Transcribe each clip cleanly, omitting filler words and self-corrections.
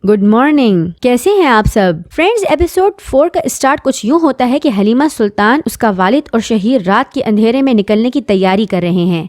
Good morning, कैसे हैं आप सब। फ्रेंड्स, एपिसोड 4 का स्टार्ट कुछ यूँ होता है कि हलीमा सुल्तान, उसका वालिद और शहीर रात के अंधेरे में निकलने की तैयारी कर रहे हैं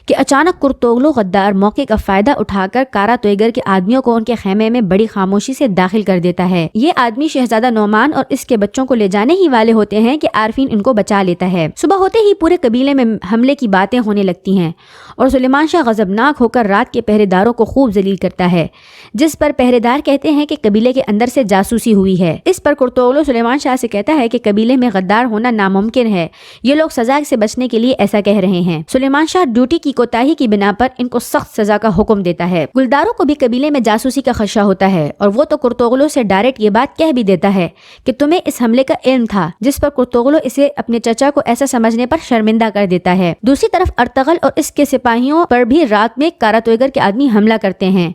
कि अचानक कुर्तोगलो गद्दार मौके का फायदा उठाकर कारा तोयगर के आदमियों को उनके खेमे में बड़ी खामोशी से दाखिल कर देता है। ये आदमी शहजादा नोमान और इसके बच्चों को ले जाने ही वाले होते हैं कि आरफीन इनको बचा लेता है। सुबह होते ही पूरे कबीले में हमले की बातें होने लगती हैं और सुलेमान शाह गजबनाक होकर रात के पहरेदारों को खूब जलील करता है, जिस पर पहरेदार कहते हैं कि कबीले के अंदर से जासूसी हुई है। इस पर कुर्तोगलो सुलेमान शाह से कहता है कि कबीले में गद्दार होना नामुमकिन है, ये लोग सजा से बचने के लिए ऐसा कह रहे हैं। सुलेमान शाह ड्यूटी की कोताही की बिना पर इनको सख्त सजा का हुक्म देता है। गुलदारों को भी कबीले में जासूसी का खदशा होता है और वो तो कुर्तोगलो से डायरेक्ट ये बात कह भी देता है कि तुम्हें इस हमले का इल्म था, जिस पर कुर्तोगलो इसे अपने चचा को ऐसा समझने पर शर्मिंदा कर देता है। दूसरी तरफ अर्तगल और इसके सिपाहियों पर भी रात में कारा तोयगर के आदमी हमला करते हैं,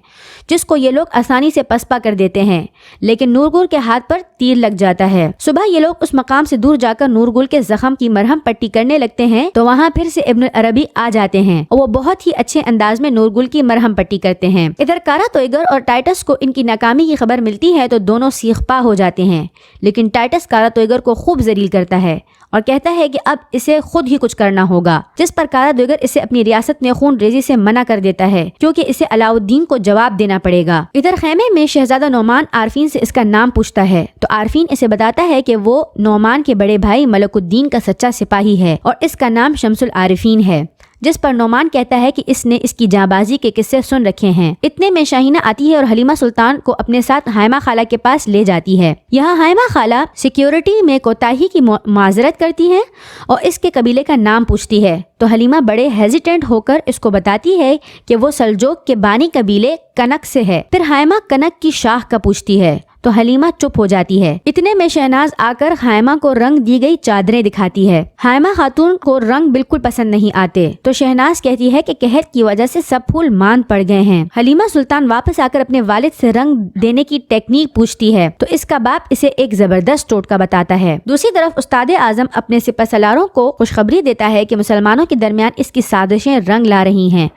जिसको ये लोग आसानी से पसपा कर देते हैं, लेकिन नूरगुल के हाथ पर तीर लग जाता है। सुबह ये लोग उस मकाम से दूर जाकर नूरगुल के जख्म की मरहम पट्टी करने लगते हैं तो वहाँ फिर से इब्न अरबी आ जाते हैं और वो बहुत ही अच्छे अंदाज में नूरगुल की मरहम पट्टी करते हैं। इधर कारा तोयगर और टाइटस को इनकी नाकामी की खबर मिलती है तो दोनों सीखपा हो जाते हैं, लेकिन टाइटस कारा तोयगर को खूब जलील करता है और कहता है कि अब इसे खुद ही कुछ करना होगा, जिस पर कारा तोयगर इसे अपनी रियासत में खून रेजी से मना कर देता है क्योंकि इसे अलाउद्दीन को जवाब देना पड़ेगा। इधर खेमे में शहजादा नोमान आरफीन से इसका नाम पूछता है तो आरफीन इसे बताता है कि वो नोमान के बड़े भाई मलकुद्दीन का सच्चा सिपाही है और इसका नाम शमसुल आरिफीन है, जिस पर नोमान कहता है कि इसने इसकी जांबाजी के किस्से सुन रखे हैं। इतने में शाहीना आती है और हलीमा सुल्तान को अपने साथ हायमा खाला के पास ले जाती है। यहाँ हायमा खाला सिक्योरिटी में कोताही की माजरत करती है और इसके कबीले का नाम पूछती है तो हलीमा बड़े हेजिटेंट होकर इसको बताती है कि वो सलजोक के बानी कबीले कनक से है। फिर हायमा कनक की शाख का पूछती है तो हलीमा चुप हो जाती है। इतने में शहनाज आकर हायमा को रंग दी गई चादरें दिखाती है। हायमा खातून को रंग बिल्कुल पसंद नहीं आते तो शहनाज कहती है कि कहर की वजह से सब फूल मान पड़ गए हैं। हलीमा सुल्तान वापस आकर अपने वालिद से रंग देने की टेक्निक पूछती है तो इसका बाप इसे एक जबरदस्त टोटका बताता है। दूसरी तरफ उस्ताद आजम अपने सिपहसालारों को खुशखबरी देता है कि मुसलमानों के दरमियान इसकी साजिशें रंग ला रही हैं।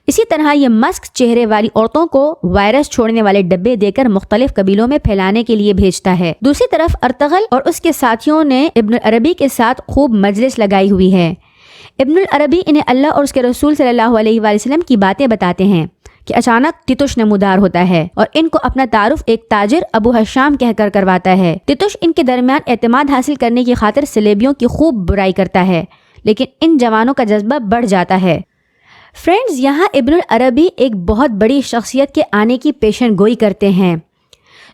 इसी तरह ये मस्क चेहरे वाली औरतों को वायरस छोड़ने वाले डब्बे देकर मुख्तलिफ कबीलों में फैलाने के लिए भेजता है। दूसरी तरफ अर्तगल और उसके साथियों ने इब्न अरबी के साथ खूब मजलिस लगाई हुई है। इब्न अरबी इन्हें अल्लाह और उसके रसूल सल्लल्लाहु अलैहि वसल्लम की बातें बताते हैं कि अचानक तितुश नमूदार होता है और इनको अपना तारुफ एक ताजिर अबू हशाम कहकर करवाता है। तितुश इनके दरमियान एतमाद हासिल करने की खातिर सलेबियों की खूब बुराई करता है, लेकिन इन जवानों का जज्बा बढ़ जाता है। फ्रेंड्स, यहाँ इब्न अरबी एक बहुत बड़ी शख्सियत के आने की पेशन गोई करते हैं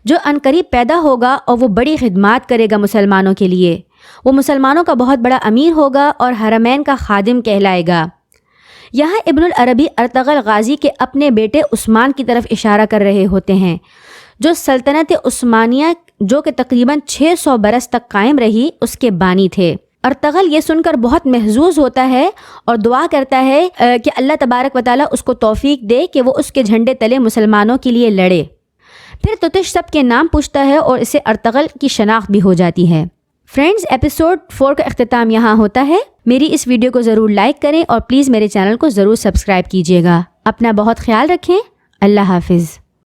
जो अनकरीब पैदा होगा और वो बड़ी खिदमात करेगा मुसलमानों के लिए। वो मुसलमानों का बहुत बड़ा अमीर होगा और हरमैन का खादिम कहलाएगा। यहाँ इब्न अरबी अर्तगल गाजी के अपने बेटे उस्मान की तरफ इशारा कर रहे होते हैं जो सल्तनत उस्मानिया जो कि तकरीबन 600 बरस तक कायम रही उसके बानी थे। अर्तगल ये सुनकर बहुत महजूज होता है और दुआ करता है कि अल्लाह तबारक व तआला उसको तौफीक दे कि वो उसके झंडे तले मुसलमानों के लिए लड़े। फिर तुतिश सब के नाम पूछता है और इसे अर्तगल की शनाख्त भी हो जाती है। फ्रेंड्स, एपिसोड 4 का इख्तिताम यहाँ होता है। मेरी इस वीडियो को ज़रूर लाइक करें और प्लीज़ मेरे चैनल को ज़रूर सब्सक्राइब कीजिएगा। अपना बहुत ख्याल रखें। अल्लाह हाफिज़।